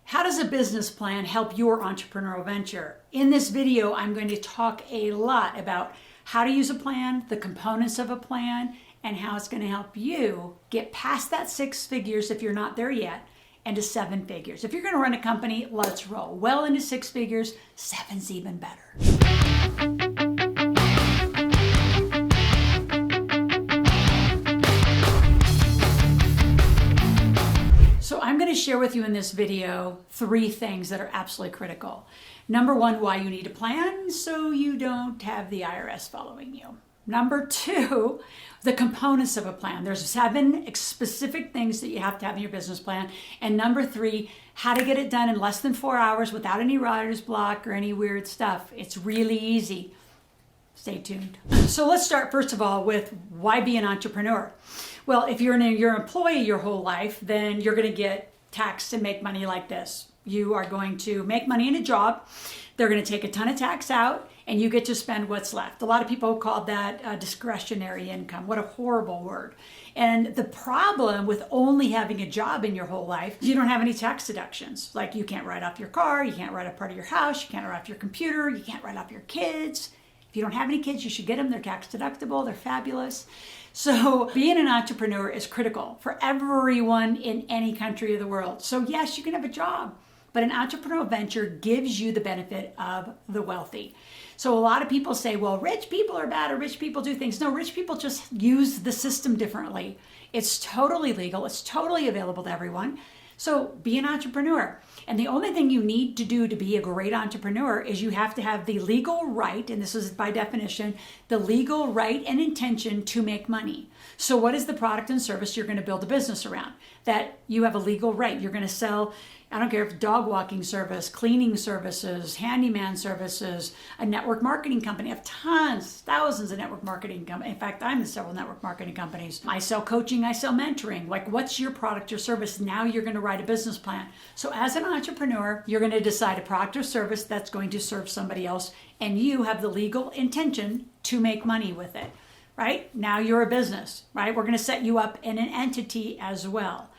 How does a business plan help your entrepreneurial venture? In this video, I'm going to talk a lot about how to use a plan, the components of a plan, and how it's going to help you get past that 6 figures if you're not there yet, and to 7 figures. If you're going to run a company, let's roll. Well into 6 figures, 7's even better. So I'm going to share with you in this video 3 things that are absolutely critical. Number 1, why you need a plan so you don't have the IRS following you. Number 2, the components of a plan. There's 7 specific things that you have to have in your business plan. And number 3, how to get it done in less than 4 hours without any writer's block or any weird stuff. It's really easy. Stay tuned. So let's start first of all with why be an entrepreneur? Well, if you're your employee your whole life, then you're going to get taxed and make money like this. You are going to make money in a job. They're going to take a ton of tax out and you get to spend what's left. A lot of people call that discretionary income. What a horrible word. And the problem with only having a job in your whole life, you don't have any tax deductions. Like you can't write off your car, you can't write off part of your house, you can't write off your computer, you can't write off your kids. If you don't have any kids, you should get them. They're tax deductible. They're fabulous. So being an entrepreneur is critical for everyone in any country of the world. So yes, you can have a job, but an entrepreneurial venture gives you the benefit of the wealthy. So a lot of people say, well, rich people are bad or rich people do things. No, rich people just use the system differently. It's totally legal. It's totally available to everyone. So be an entrepreneur. And the only thing you need to do to be a great entrepreneur is you have to have the legal right, and this is by definition, the legal right and intention to make money. So what is the product and service you're going to build a business around? That you have a legal right. You're going to sell, I don't care if dog walking service, cleaning services, handyman services, a network marketing company. I have tons, thousands of network marketing companies. In fact, I'm in several network marketing companies. I sell coaching, I sell mentoring. Like, what's your product or service? Now you're going to write a business plan. So as an entrepreneur, you're going to decide a product or service that's going to serve somebody else, and you have the legal intention to make money with it, right? Now you're a business, right? We're going to set you up in an entity as well.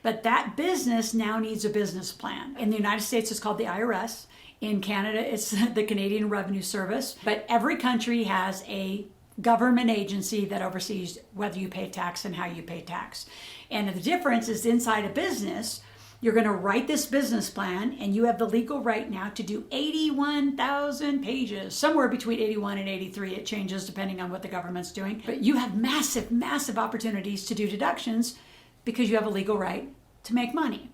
But that business now needs a business plan. In the United States, it's called the IRS. In Canada, it's the Canadian Revenue Service. But every country has a government agency that oversees whether you pay tax and how you pay tax. And the difference is inside a business, you're going to write this business plan and you have the legal right now to do 81,000 pages, somewhere between 81 and 83. It changes depending on what the government's doing. But you have massive, massive opportunities to do deductions because you have a legal right to make money.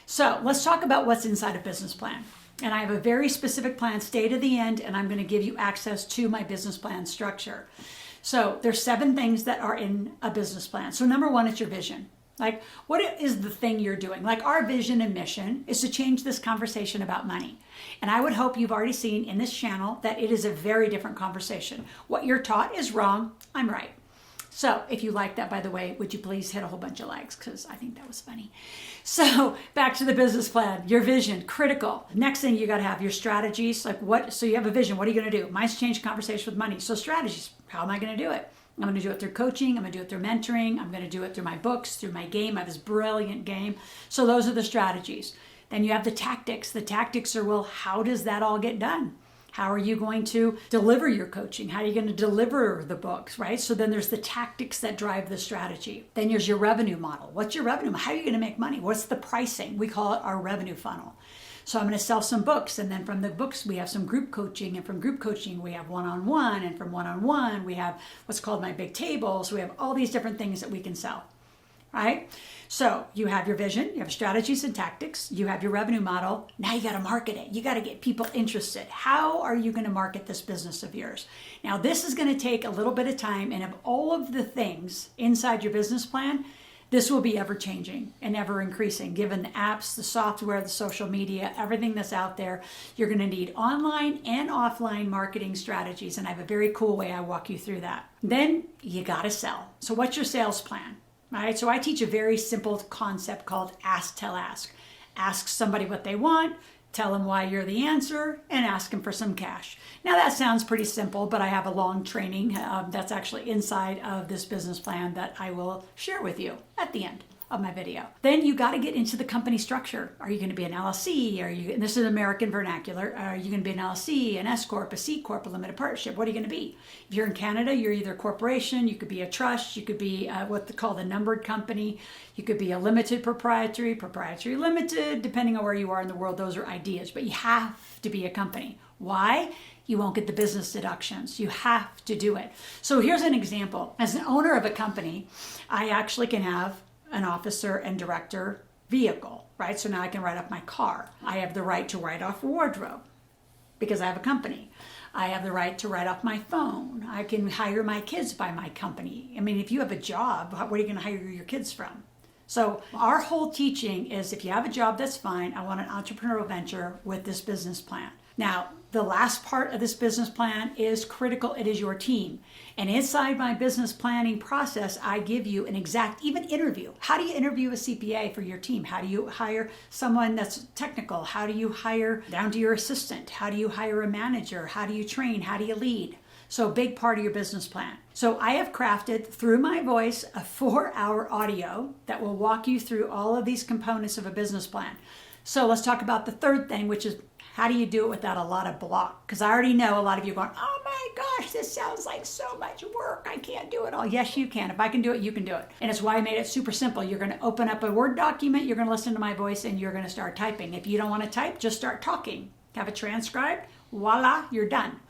So let's talk about what's inside a business plan. And I have a very specific plan, stay to the end, and I'm going to give you access to my business plan structure. So there's 7 things that are in a business plan. So number 1, it's your vision. Like, what is the thing you're doing? Like, our vision and mission is to change this conversation about money. And I would hope you've already seen in this channel that it is a very different conversation. What you're taught is wrong. I'm right. So if you like that, by the way, would you please hit a whole bunch of likes, because I think that was funny. So back to the business plan, your vision, critical. Next thing you got to have your strategies. Like what? So you have a vision. What are you going to do? Mine's change conversation with money. So strategies. How am I going to do it? I'm going to do it through coaching. I'm going to do it through mentoring. I'm going to do it through my books, through my game. I have this brilliant game. So those are the strategies. Then you have the tactics. The tactics are, well, how does that all get done? How are you going to deliver your coaching? How are you going to deliver the books, right? So then there's the tactics that drive the strategy. Then there's your revenue model. What's your revenue? How are you going to make money? What's the pricing? We call it our revenue funnel. So I'm going to sell some books, and then from the books we have some group coaching, and from group coaching we have one-on-one, and from one-on-one we have what's called my big table. So we have all these different things that we can sell, right? So you have your vision, you have strategies and tactics, you have your revenue model. Now you got to market it. You got to get people interested. How are you going to market this business of yours? Now this is going to take a little bit of time, and of all of the things inside your business plan, this will be ever changing and ever increasing. Given the apps, the software, the social media, everything that's out there, you're going to need online and offline marketing strategies. And I have a very cool way I walk you through that. Then you got to sell. So what's your sales plan? All right, so I teach a very simple concept called ask, tell, ask. Ask somebody what they want, tell them why you're the answer, and ask them for some cash. Now that sounds pretty simple, but I have a long training that's actually inside of this business plan that I will share with you at the end. of my video. Then you got to get into the company structure. Are you going to be an LLC? And this is American vernacular, are you going to be an LLC, an S Corp, a C Corp, a limited partnership? What are you going to be? If you're in Canada, you're either a corporation, you could be a trust, you could be what they call the numbered company, you could be a limited proprietary, proprietary limited, depending on where you are in the world, those are ideas, but you have to be a company. Why? You won't get the business deductions. You have to do it. So here's an example. As an owner of a company, I actually can have an officer and director vehicle, right? So now I can write off my car. I have the right to write off wardrobe because I have a company. I have the right to write off my phone. I can hire my kids by my company. I mean, if you have a job, where are you going to hire your kids from? So our whole teaching is if you have a job, that's fine. I want an entrepreneurial venture with this business plan. Now, the last part of this business plan is critical. It is your team. And inside my business planning process, I give you an exact, even interview. How do you interview a CPA for your team? How do you hire someone that's technical? How do you hire down to your assistant? How do you hire a manager? How do you train? How do you lead? So a big part of your business plan. So I have crafted through my voice a 4-hour audio that will walk you through all of these components of a business plan. So let's talk about the third thing, which is how do you do it without a lot of block? Because I already know a lot of you are going, oh my gosh, this sounds like so much work. I can't do it all. Yes, you can. If I can do it, you can do it. And it's why I made it super simple. You're going to open up a Word document, you're going to listen to my voice, and you're going to start typing. If you don't want to type, just start talking. Have it transcribed. Voila, you're done.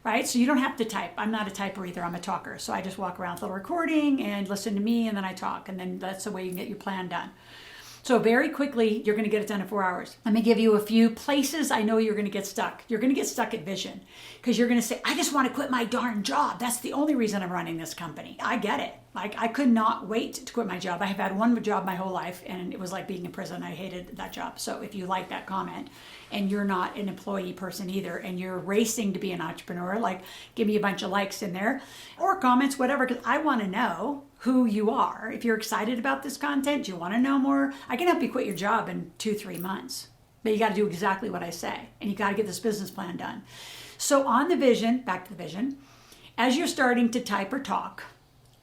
Right? So you don't have to type. I'm not a typer either. I'm a talker. So I just walk around with a little recording and listen to me, and then I talk. And then that's the way you can get your plan done. So very quickly, you're going to get it done in 4 hours. Let me give you a few places I know you're going to get stuck. You're going to get stuck at vision because you're going to say, I just want to quit my darn job. That's the only reason I'm running this company. I get it. Like, I could not wait to quit my job. I have had one job my whole life, and it was like being in prison. I hated that job. So if you like that comment and you're not an employee person either, and you're racing to be an entrepreneur, like, give me a bunch of likes in there or comments, whatever, because I want to know who you are. If you're excited about this content, you want to know more, I can help you quit your job in 2-3 months. But you got to do exactly what I say, and you got to get this business plan done. So on the vision, back to the vision, as you're starting to type or talk,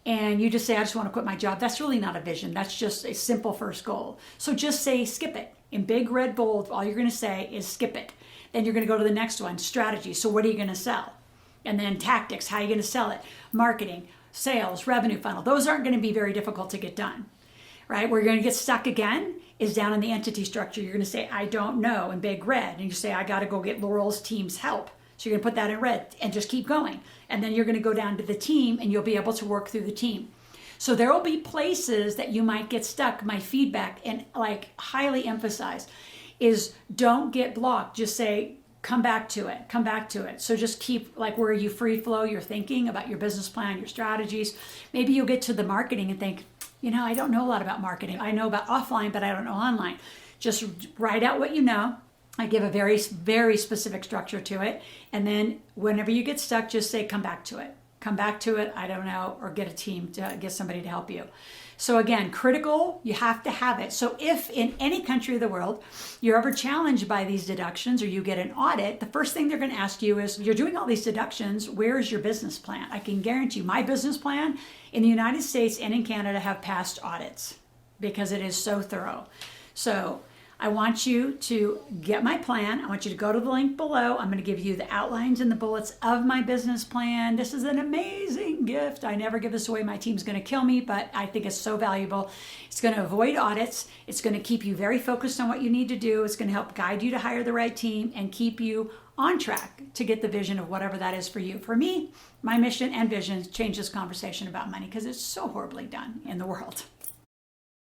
and you just say, I just want to quit my job, that's really not a vision. That's just a simple first goal. So just say, skip it. In big red bold, all you're going to say is skip it. Then you're going to go to the next one, strategy. So what are you going to sell? And then tactics, how are you going to sell it? Marketing, sales, revenue funnel. Those aren't going to be very difficult to get done, right? Where you're going to get stuck again is down in the entity structure. You're going to say, I don't know, in big red. And you say, I got to go get Loral's team's help. So you're going to put that in red and just keep going. And then you're going to go down to the team, and you'll be able to work through the team. So there will be places that you might get stuck. My feedback, and like highly emphasize, is don't get blocked. Just say, come back to it, come back to it. So just keep, like, where you free flow your thinking about your business plan, your strategies. Maybe you'll get to the marketing and think, you know, I don't know a lot about marketing. I know about offline, but I don't know online. Just write out what you know. I give a very, very specific structure to it. And then whenever you get stuck, just say, come back to it. Come back to it, I don't know, or get a team to get somebody to help you. So again, critical, you have to have it. So if in any country of the world you're ever challenged by these deductions or you get an audit, the first thing they're going to ask you is, you're doing all these deductions, where's your business plan? I can guarantee you my business plan in the United States and in Canada have passed audits because it is so thorough. So I want you to get my plan. I want you to go to the link below. I'm going to give you the outlines and the bullets of my business plan. This is an amazing gift. I never give this away. My team's going to kill me, but I think it's so valuable. It's going to avoid audits. It's going to keep you very focused on what you need to do. It's going to help guide you to hire the right team and keep you on track to get the vision of whatever that is for you. For me, my mission and vision change this conversation about money because it's so horribly done in the world.